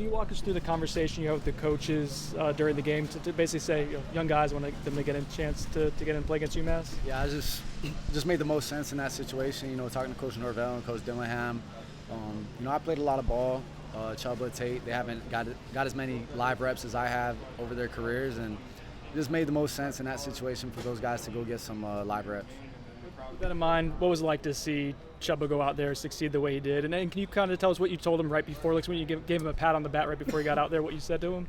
Can you walk us through the conversation you had with the coaches during the game to basically say, young guys want them to get a chance to get in and play against UMass? Yeah, I just made the most sense in that situation. Talking to Coach Norvell and Coach Dillingham. I played a lot of ball. Chubbs, Tate, they haven't got as many live reps as I have over their careers, and it just made the most sense in that situation for those guys to go get some live reps. With that in mind, what was it like to see Chubbs go out there, succeed the way he did? And then can you kind of tell us what you told him right before, like when you gave him a pat on the back right before he got out there, what you said to him?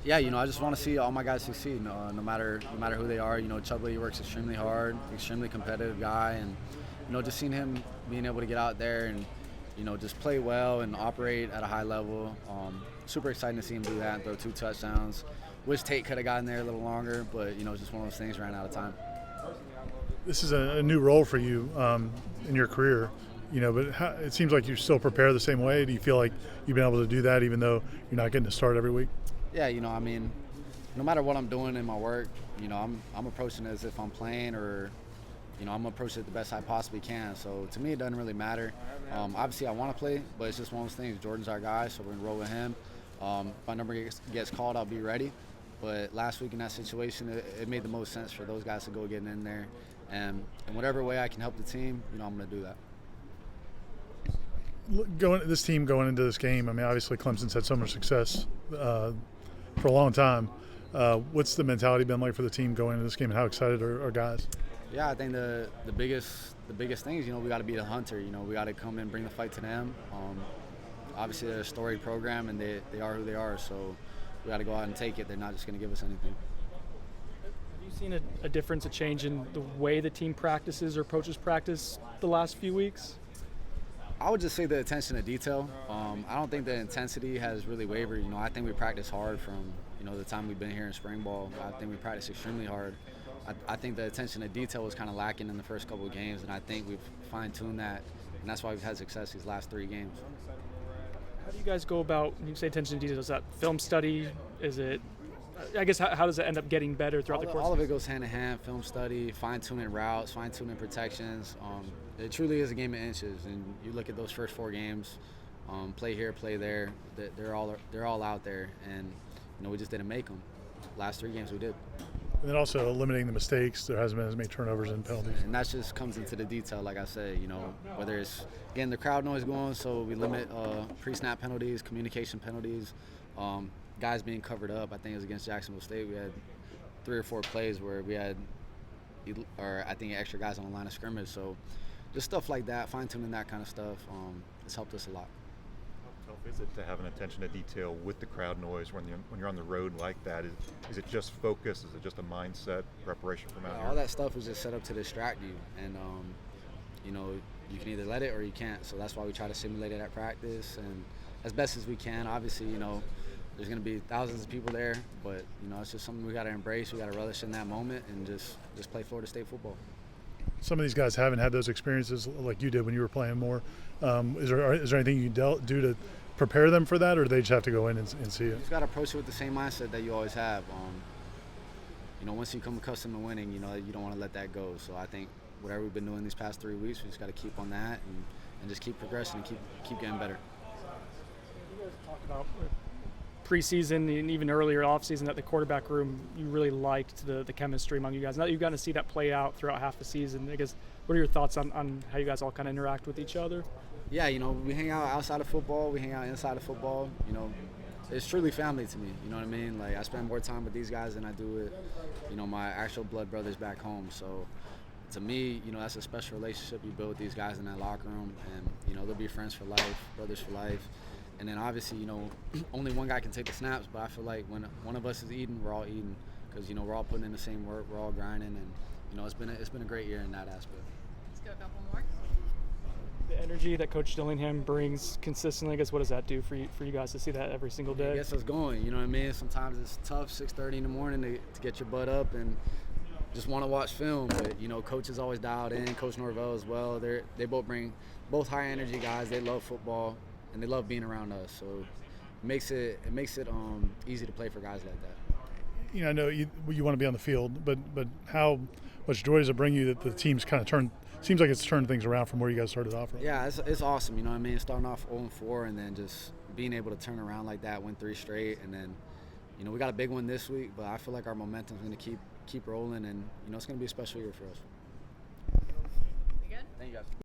Yeah, I just want to see all my guys succeed, no matter who they are. Chubbs, he works extremely hard, extremely competitive guy, and just seeing him being able to get out there and just play well and operate at a high level. Super exciting to see him do that and throw 2 touchdowns. Wish Tate could have gotten there a little longer, but just one of those things, ran out of time. This is a new role for you in your career, but it seems like you're still prepared the same way. Do you feel like you've been able to do that even though you're not getting to start every week? Yeah, no matter what I'm doing in my work, I'm approaching it as if I'm playing, or I'm approaching it the best I possibly can. So to me, it doesn't really matter. Obviously, I want to play, but it's just one of those things. Jordan's our guy, so we're going to roll with him. If my number gets called, I'll be ready. But last week in that situation, it made the most sense for those guys to go get in there. And in whatever way I can help the team, I'm going to do that. This team going into this game, obviously Clemson's had so much success for a long time. What's the mentality been like for the team going into this game, and how excited are guys? Yeah, I think the biggest thing is, we got to be the hunter. We got to come and bring the fight to them. Obviously, they're a storied program, and they are who they are. So we got to go out and take it. They're not just going to give us anything. Have you seen a difference, a change in the way the team practices or approaches practice the last few weeks? I would just say the attention to detail. I don't think the intensity has really wavered. I think we practice hard from the time we've been here in spring ball. I think we practice extremely hard. I think the attention to detail was kind of lacking in the first couple of games, and I think we've fine-tuned that, and that's why we've had success these last 3 games. How do you guys go about, when you say attention to detail, is that film study? Is it, I guess, how does it end up getting better throughout the course? All of it goes hand in hand: film study, fine-tuning routes, fine-tuning protections. It truly is a game of inches, and you look at those first 4 games, play here, play there. They're all out there, and we just didn't make them. Last 3 games we did. And then also eliminating the mistakes. There hasn't been as many turnovers and penalties. And that just comes into the detail, like I said, whether it's getting the crowd noise going, so we limit pre-snap penalties, communication penalties, guys being covered up. I think it was against Jacksonville State. We had 3 or 4 plays where we had, extra guys on the line of scrimmage. So just stuff like that, fine-tuning that kind of stuff, has helped us a lot. How tough is it to have an attention to detail with the crowd noise when you're on the road like that? Is it just focus? Is it just a mindset preparation from out here? All that stuff is just set up to distract you, and you can either let it or you can't. So that's why we try to simulate it at practice and as best as we can. Obviously, there's going to be thousands of people there, but it's just something we got to embrace. We got to relish in that moment and just play Florida State football. Some of these guys haven't had those experiences like you did when you were playing more. Is there anything you do to prepare them for that, or do they just have to go in and see it? You just got to approach it with the same mindset that you always have. Once you become accustomed to winning, you don't want to let that go. So I think whatever we've been doing these past 3 weeks, we just got to keep on that and just keep progressing and keep getting better. You guys talked about preseason and even earlier offseason that the quarterback room, you really liked the chemistry among you guys. Now that you've gotten to see that play out throughout half the season, I guess, what are your thoughts on how you guys all kind of interact with each other? Yeah, we hang out outside of football. We hang out inside of football. It's truly family to me. You know what I mean? Like, I spend more time with these guys than I do with, my actual blood brothers back home. So to me, that's a special relationship you build with these guys in that locker room. And, they'll be friends for life, brothers for life. And then obviously, only one guy can take the snaps, but I feel like when one of us is eating, we're all eating because, we're all putting in the same work, we're all grinding, and, it's been a great year in that aspect. Let's go a couple more. The energy that Coach Dillingham brings consistently, I guess, what does that do for you guys to see that every single day? It gets us going, you know what I mean? Sometimes it's tough, 6:30 in the morning to get your butt up and just want to watch film, but, Coach is always dialed in, Coach Norvell as well. They both bring high energy guys. They love football, and they love being around us. So it makes it easy to play for guys like that. I know you want to be on the field, but how much joy does it bring you that the team's kind of turned things around from where you guys started off from? Yeah, it's awesome. You know what I mean? Starting off 0-4 and then just being able to turn around like that, win 3 straight, and then, you know, we got a big one this week, but I feel like our momentum is going to keep rolling, and, you know, it's going to be a special year for us. You good? Thank you guys.